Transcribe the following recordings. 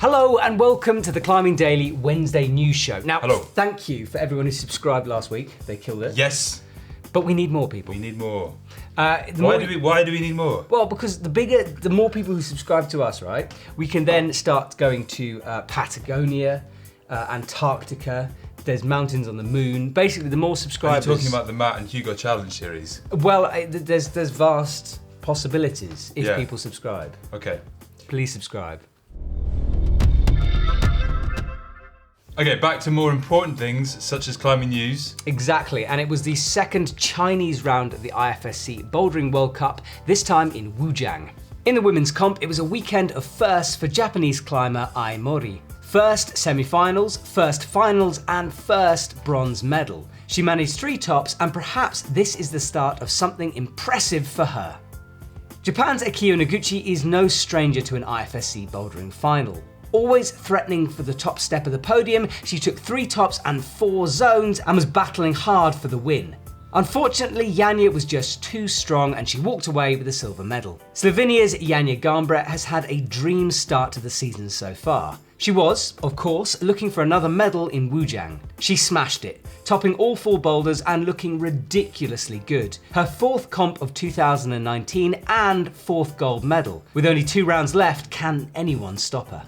Hello and welcome to the Climbing Daily Wednesday news show. Now, Hello. Thank you for everyone who subscribed last week. They killed it. Yes. But we need more people. We need more. Why do we need more? Well, because the more people who subscribe to us, right, we can then start going to Patagonia, Antarctica. There's mountains on the moon. Basically, the more subscribers. Are you talking about the Matt and Hugo challenge series? Well, there's vast possibilities if people subscribe. Okay. Please subscribe. Okay, back to more important things, such as climbing news. Exactly, and it was the second Chinese round of the IFSC Bouldering World Cup, this time in Wujiang. In the women's comp, it was a weekend of firsts for Japanese climber Ai Mori. First semi-finals, first finals, and first bronze medal. She managed 3 tops, and perhaps this is the start of something impressive for her. Japan's Akio Noguchi is no stranger to an IFSC bouldering final. Always threatening for the top step of the podium, she took 3 tops and 4 zones and was battling hard for the win. Unfortunately, Janja was just too strong and she walked away with a silver medal. Slovenia's Janja Garnbret has had a dream start to the season so far. She was, of course, looking for another medal in Wujiang. She smashed it, topping all 4 boulders and looking ridiculously good. Her 4th comp of 2019 and 4th gold medal. With only 2 rounds left, can anyone stop her?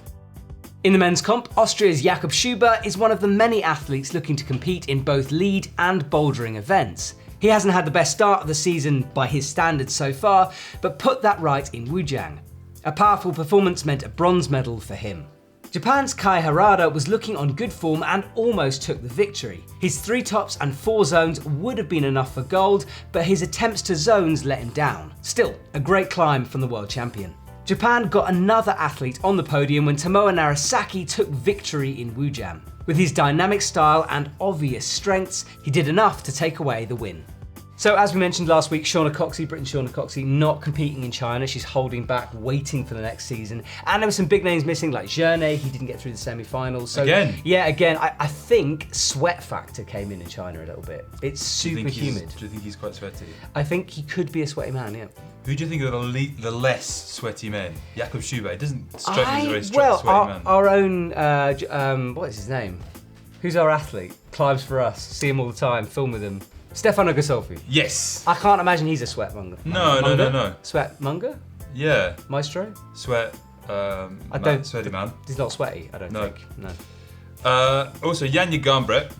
In the men's comp, Austria's Jakob Shuba is one of the many athletes looking to compete in both lead and bouldering events. He hasn't had the best start of the season by his standards so far, but put that right in Wujiang. A powerful performance meant a bronze medal for him. Japan's Kai Harada was looking on good form and almost took the victory. His 3 tops and 4 zones would have been enough for gold, but his attempts to zones let him down. Still, a great climb from the world champion. Japan got another athlete on the podium when Tomoa Narasaki took victory in Wujiang. With his dynamic style and obvious strengths, he did enough to take away the win. So as we mentioned last week, Shauna Coxey, Britain's Shauna Coxey, not competing in China. She's holding back, waiting for the next season. And there were some big names missing, like Zherne, he didn't get through the semi-finals. So, again? Yeah, again, I think sweat factor came in China a little bit. It's super humid. Do you think he's quite sweaty? I think he could be a sweaty man, yeah. Who do you think are the less sweaty men? Jakob Shuba, he doesn't strike me as a very sweaty man. Our own, what is his name? Who's our athlete? Climbs for us, see him all the time, film with him. Stefano Gasolfi. Yes. I can't imagine he's a sweatmonger. No. Sweatmonger? Yeah. Maestro? Sweaty man. He's not sweaty, I don't think. No. Also, Janja Garnbret.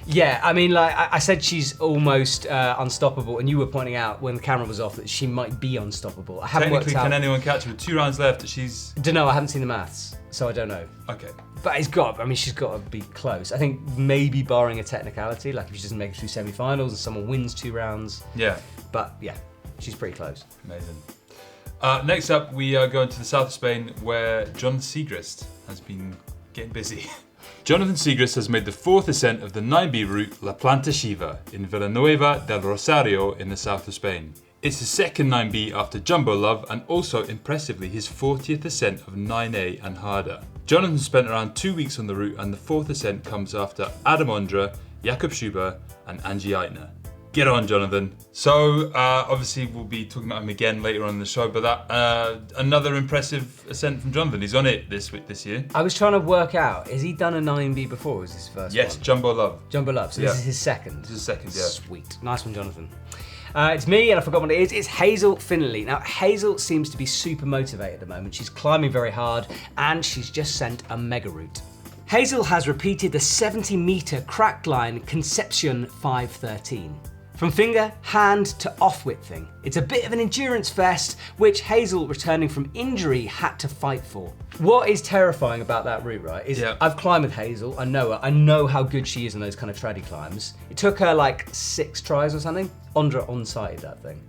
Yeah, I mean, like I said, she's almost unstoppable, and you were pointing out when the camera was off that she might be unstoppable. I haven't worked out. Can anyone catch her with 2 rounds left? She's. Don't know. I haven't seen the maths, so I don't know. Okay. But she's got to be close. I think maybe barring a technicality, like if she doesn't make it through semi-finals and someone wins 2 rounds. Yeah. But yeah, she's pretty close. Amazing. Next up, we are going to the south of Spain, where Jonathan Siegrist has been getting busy. Jonathan Siegrist has made the 4th ascent of the 9B route La Planta Shiva in Villanueva del Rosario in the south of Spain. It's his 2nd 9B after Jumbo Love and also, impressively, his 40th ascent of 9A and harder. Jonathan spent around 2 weeks on the route, and the 4th ascent comes after Adam Ondra, Jakob Shuba and Angie Eitner. Get on, Jonathan. So, obviously we'll be talking about him again later on in the show, but that another impressive ascent from Jonathan. He's on it this year. I was trying to work out, has he done a 9B before, or is this his first one? Yes, Jumbo Love. Jumbo Love, so this is his second? This is his second, yeah. Sweet. Nice one, Jonathan. It's me, and I forgot what it is. It's Hazel Finnaly. Now, Hazel seems to be super motivated at the moment. She's climbing very hard, and she's just sent a mega route. Hazel has repeated the 70-metre cracked line Concepcion 513. From finger, hand to off-whip thing. It's a bit of an endurance fest, which Hazel, returning from injury, had to fight for. What is terrifying about that route, right, is I've climbed with Hazel, I know her, I know how good she is in those kind of traddy climbs. It took her like 6 tries or something. Ondra on-sighted that thing.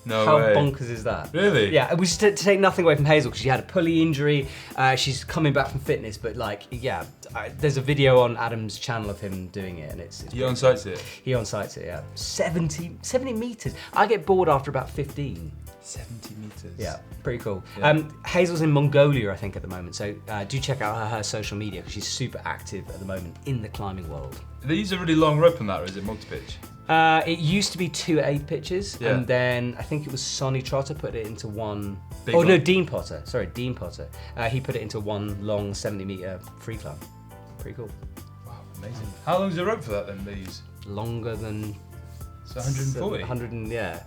No How way. bonkers is that? Really? Yeah, it was to take nothing away from Hazel because she had a pulley injury. She's coming back from fitness, but like, yeah, there's a video on Adam's channel of him doing it, and it's He on-sites it? He on-sites it, yeah. 70 meters. I get bored after about 15. 70 meters. Yeah, pretty cool. Yeah. Hazel's in Mongolia, I think, at the moment, so do check out her social media because she's super active at the moment in the climbing world. They use a really long rope on that, or is it multi-pitch? It used to be 2 8 pitches, Yeah. and then I think it was Sonny Trotter put it into one. Big Oh one. no, Dean Potter. Sorry, Dean Potter. He put it into one long 70-meter free climb. Pretty cool. Wow, amazing. How long is the rope for that then they use? Longer than. So 140? 100 and yeah.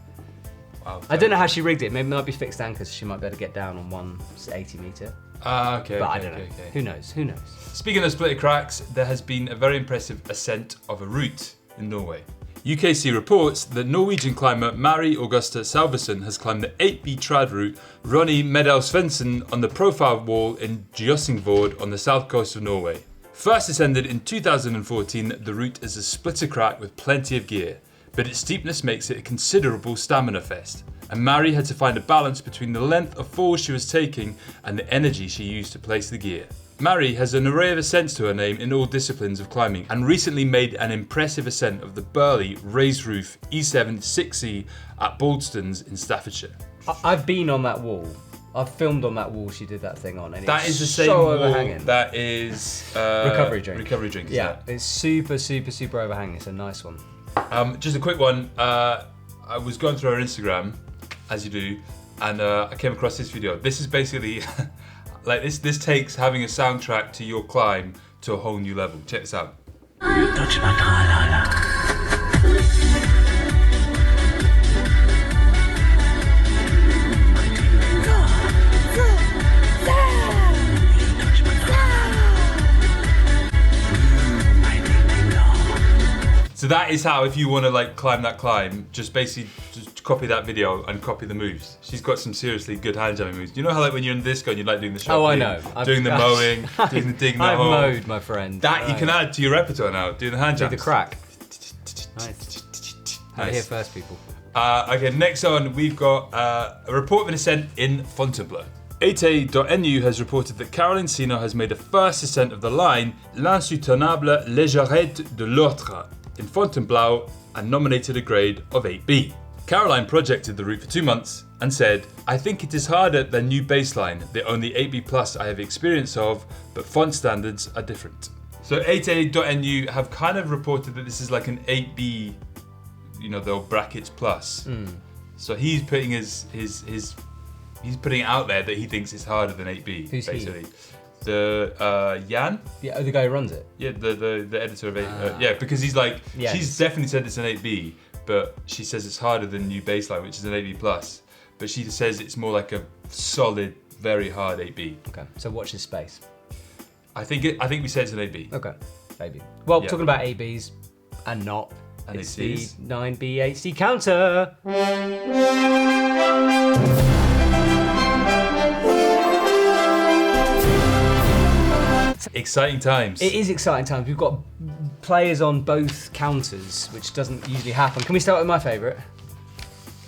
Wow. I don't know how she rigged it. Maybe it might be fixed anchors. So she might be able to get down on one 80-meter. Okay. But okay, I don't know. okay. Who knows? Who knows? Speaking of split cracks, there has been a very impressive ascent of a route in Norway. UKC reports that Norwegian climber Mari Augusta Salvesen has climbed the 8B trad route Ronny Medal Svensson on the profile wall in Jøsingvord on the south coast of Norway. First ascended in 2014, the route is a splitter crack with plenty of gear, but its steepness makes it a considerable stamina fest. And Mari had to find a balance between the length of fall she was taking and the energy she used to place the gear. Mari has an array of ascents to her name in all disciplines of climbing and recently made an impressive ascent of the Burley raised roof E7 6E at Baldstons in Staffordshire. I've been on that wall. I've filmed on that wall she did that thing on. And That it's is the same so wall overhanging. that is Recovery drink. Recovery drink. Yeah, it's super, super, super overhanging. It's a nice one. Just a quick one. I was going through her Instagram, as you do, and I came across this video. This is basically like this takes having a soundtrack to your climb to a whole new level. Check this out. So that is how, if you want to like climb that climb, just basically just copy that video and copy the moves. She's got some seriously good hand jamming moves. You know how like when you're in the disco and you're like doing the shopping, Oh, I know. doing the mowing, doing the digging the I've hole. mowed, my friend. That you can add to your repertoire now. Doing the hand Do jams. the crack. Nice. Have it here first, people. Okay, next on we've got a report of an ascent in Fontainebleau. Ete.nu has reported that Caroline Sino has made a first ascent of the line L'insoutenable légèreté de l'autre in Fontainebleau and nominated a grade of 8B. Caroline projected the route for 2 months and said, I think it is harder than new baseline, the only 8B plus I have experience of, but font standards are different. So Ete.nu have kind of reported that this is like an 8B, you know, the old brackets plus. So he's putting he's putting it out there that he thinks it's harder than 8B. Who's basically. The Jan? Yeah, the guy who runs it. Yeah, the editor of 8. Yeah, because he's like, Yeah, she's definitely said it's an 8B, but she says it's harder than new baseline, which is an 8B plus. But she says it's more like a solid, very hard 8B. Okay, so watch this space. I think we said it's an 8B. Okay, maybe. Well, Yeah. talking about ABs and not, And it's ACs. the 9B 8C counter. Exciting times. It is exciting times. We've got players on both counters, which doesn't usually happen. Can we start with my favourite?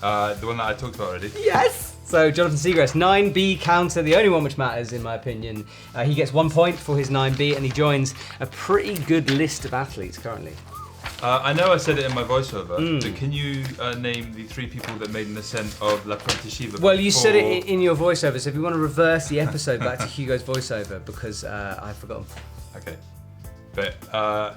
The one that I talked about already. Yes! So Jonathan Siegrist, 9B counter, the only one which matters in my opinion. He gets 1 point for his 9B and he joins a pretty good list of athletes currently. I know I said it in my voiceover, but can you name the 3 people that made an ascent of La Plante Shiva? Well, you said it in your voiceover, so if you want to reverse the episode back to Hugo's voiceover, because I've forgotten. Okay. But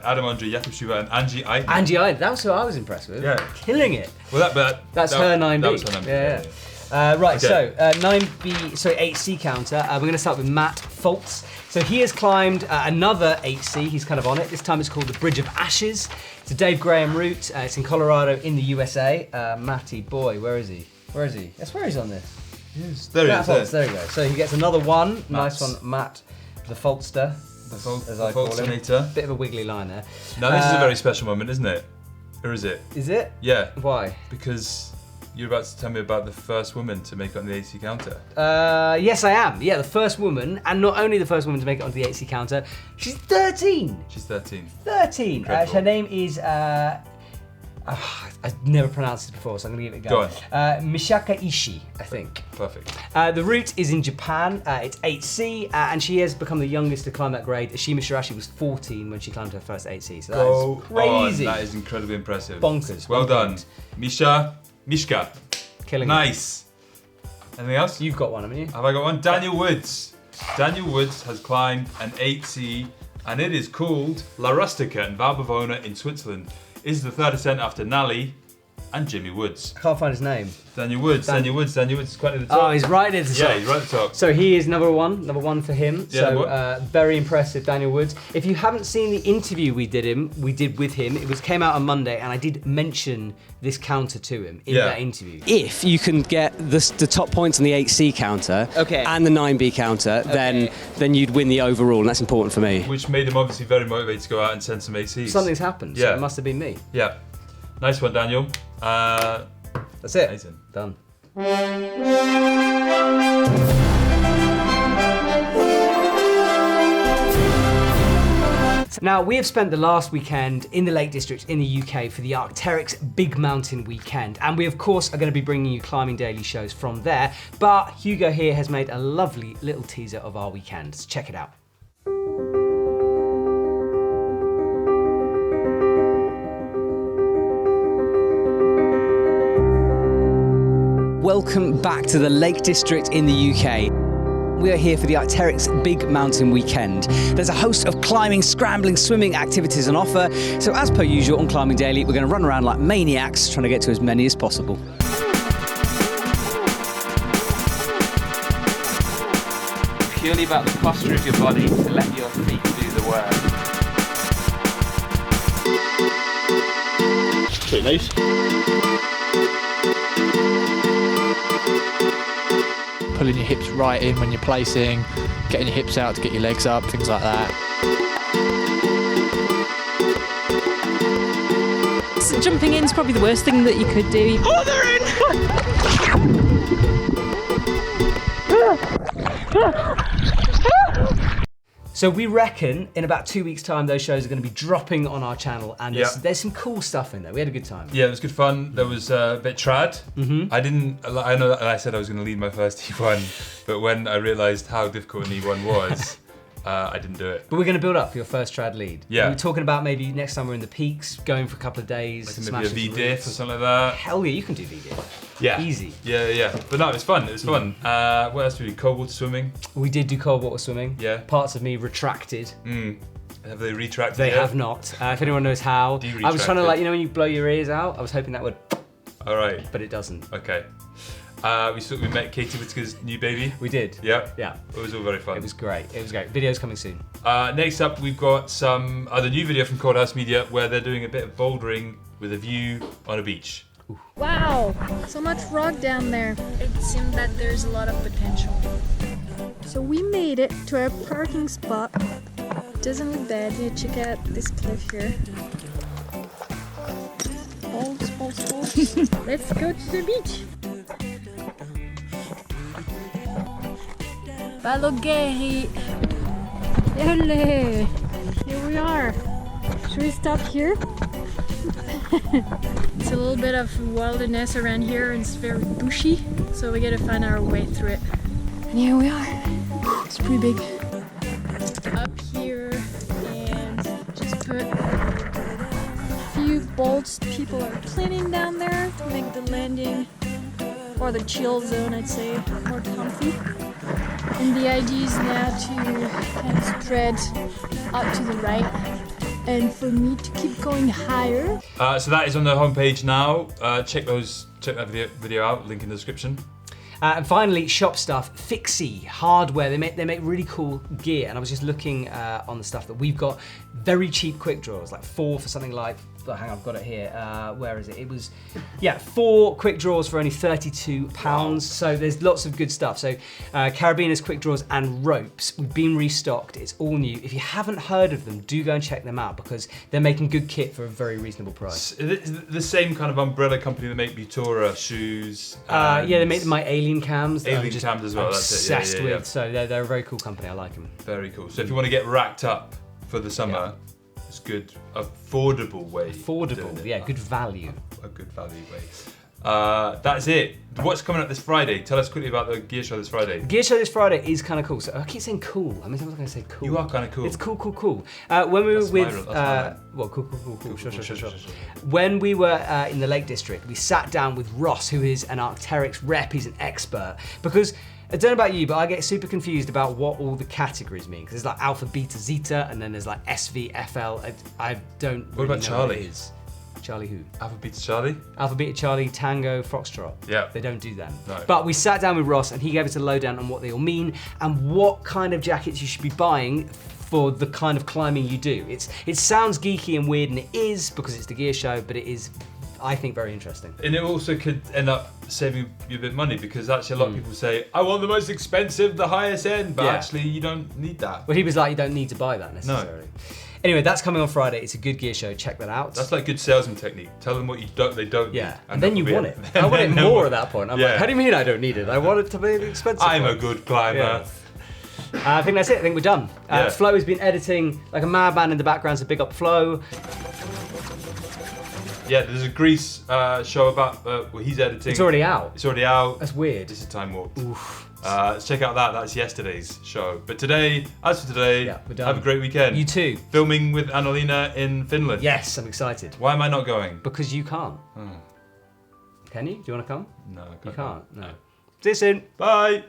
Adam Andre, Jakob Shuba, and Angie Aiden. Angie Iron, that's who I was impressed with. Yeah. Killing it. Well, That's her 9B. That was her 9B. Yeah. Right, Okay. so 9B, so 8C counter. We're going to start with Matt Foltz. So he has climbed another 8C. He's kind of on it. This time it's called the Bridge of Ashes. It's a Dave Graham route. It's in Colorado in the USA. Matty boy, where is he? Where is he? That's where he's on this. Yes, there Matt it Foltz, is. there we go. So he gets another one. Matt's. Nice one, Matt, the Foltster. As I call him. Foltzonator. Bit of a wiggly line there. Now this is a very special moment, isn't it? Or is it? Is it? Yeah. Why? Because you're about to tell me about the first woman to make it on the 8C counter. Yes, I am. Yeah, the first woman, and not only the first woman to make it onto the 8C counter, she's 13. She's 13. 13. Incredible. Her name is, I've never pronounced it before, so I'm going to give it a go. Go on. Mishka Ishi, I think. Perfect. The route is in Japan. It's 8C, and she has become the youngest to climb that grade. Ashima Shirashi was 14 when she climbed her first 8C, so that is crazy. That is incredibly impressive. Bonkers. Well 1 done. point. Mishka. Killing it. Nice. Anything else? You've got one, haven't you? Have I got one? Daniel Woods. Daniel Woods has climbed an 8C and it is called La Rustica in Val Bavona in Switzerland. is the third ascent after Nally and Jimmy Woods. I can't find his name. Daniel Woods is quite near the top. Oh, he's right at the top. Yeah, he's right at the top. So he is number one for him. Yeah, So very impressive, Daniel Woods. If you haven't seen the interview we did with him, it came out on Monday, and I did mention this counter to him in that interview. If you can get the top points on the 8C counter and the 9B counter, then you'd win the overall, and that's important for me. Which made him obviously very motivated to go out and send some ACs. Something's happened, so it must have been me. Yeah. Nice one, Daniel. That's it. Amazing. Done. Now, we have spent the last weekend in the Lake District in the UK for the Arc'teryx Big Mountain Weekend, and we of course are going to be bringing you Climbing Daily shows from there, but Hugo here has made a lovely little teaser of our weekend, so check it out. Welcome back to the Lake District in the UK. We are here for the Arc'teryx Big Mountain Weekend. There's a host of climbing, scrambling, swimming activities on offer. So as per usual on Climbing Daily, we're going to run around like maniacs trying to get to as many as possible. Purely about the posture of your body to let your feet do the work. Pretty nice. Pulling your hips right in when you're placing, getting your hips out to get your legs up, things like that. So jumping in is probably the worst thing that you could do. Oh, they're in! So we reckon in about 2 weeks' time those shows are going to be dropping on our channel, and there's some cool stuff in there. We had a good time. Yeah, it was good fun. There was a bit trad. I know that I said I was going to lead my first E1, but when I realised how difficult an E1 was, I didn't do it. But we're going to build up for your first trad lead. Yeah. We were talking about maybe next time we're in the peaks, going for a couple of days. Like maybe a V-diff or something like that. Hell yeah, you can do V-diff. Yeah. Easy. Yeah. But no, it was fun. What else did we do? Cold water swimming. We did do cold water swimming. Yeah. Parts of me retracted. Have they retracted? They have not. If anyone knows how. I was trying to, like, you know when you blow your ears out? I was hoping that would. All right. But it doesn't. Okay. We met Katie Whittaker's new baby. We did. Yeah. Yeah. It was all very fun. It was great. Video's coming soon. Next up, we've got some other new video from Courthouse Media where they're doing a bit of bouldering with a view on a beach. Wow, so much rock down there. It seemed that there's a lot of potential. So we made it to our parking spot. Doesn't look bad. You check out this cliff here. Bolts. Let's go to the beach. Balogeri. Yole. Here we are. Should we stop here? It's a little bit of wilderness around here and it's very bushy, so we gotta find our way through it. And here we are. It's pretty big. Up here and just put a few bolts people are planning down there to make the landing or the chill zone, I'd say, more comfy. And the idea is now to kind of spread out to the right. And for me to keep going higher. So that is on the homepage now. Check that video out. Link in the description. And finally, shop stuff. Fixie hardware. They make really cool gear. And I was just looking on the stuff that we've got. Very cheap quick draws, like 4 for something like. Oh, hang on, I've got it here. Where is it? It was, 4 quick draws for only £32. Wow. So there's lots of good stuff. So carabiners, quick draws, and ropes. We've been restocked. It's all new. If you haven't heard of them, do go and check them out because they're making good kit for a very reasonable price. The same kind of umbrella company that make Butora shoes. Yeah, they make my Alien cams. Alien cams as well. Obsessed with. So they're a very cool company. I like them. Very cool. So if you want to get racked up for the summer. It's good, affordable way. Good value. A good value way. That's it. What's coming up this Friday? Tell us quickly about the gear show this Friday. The gear show this Friday is kind of cool. So I keep saying cool. I mean, I'm not going to say cool. You are kind of cool. It's cool. When we were with, cool. Sure. When we were in the Lake District, we sat down with Ross, who is an Arc'teryx rep. He's an expert because. I don't know about you, but I get super confused about what all the categories mean. Because there's like Alpha, Beta, Zeta, and then there's like SV, FL. I don't. What about know Charlie? What it is. Charlie who? Alpha Beta Charlie. Alpha Beta Charlie Tango Foxtrot. Yeah. They don't do that. No. But we sat down with Ross and he gave us a lowdown on what they all mean and what kind of jackets you should be buying for the kind of climbing you do. It sounds geeky and weird, and it is because it's the gear show, but it is, I think, very interesting. And it also could end up saving you a bit of money, because actually a lot of people say, I want the most expensive, the highest end, but actually you don't need that. Well, he was like, you don't need to buy that necessarily. No. Anyway, that's coming on Friday. It's a good gear show. Check that out. That's like good salesman technique. Tell them what they don't need. And then you want it. I want it more at that point. I'm like, how do you mean I don't need it? I want it to be expensive. I'm a good climber. Yeah. I think that's it. I think we're done. Flo has been editing like a madman in the background, so big up Flo. Yeah, there's a Greece show about what he's editing. It's already out. It's already out. That's weird. This is Time Warped. Let's check out that. That's yesterday's show. But today, as for today, we're done. have a great weekend. You too. Filming with Annalena in Finland. Yes, I'm excited. Why am I not going? Because you can't. Can you? Do you want to come? No, I can't. You can't? No. See you soon. Bye.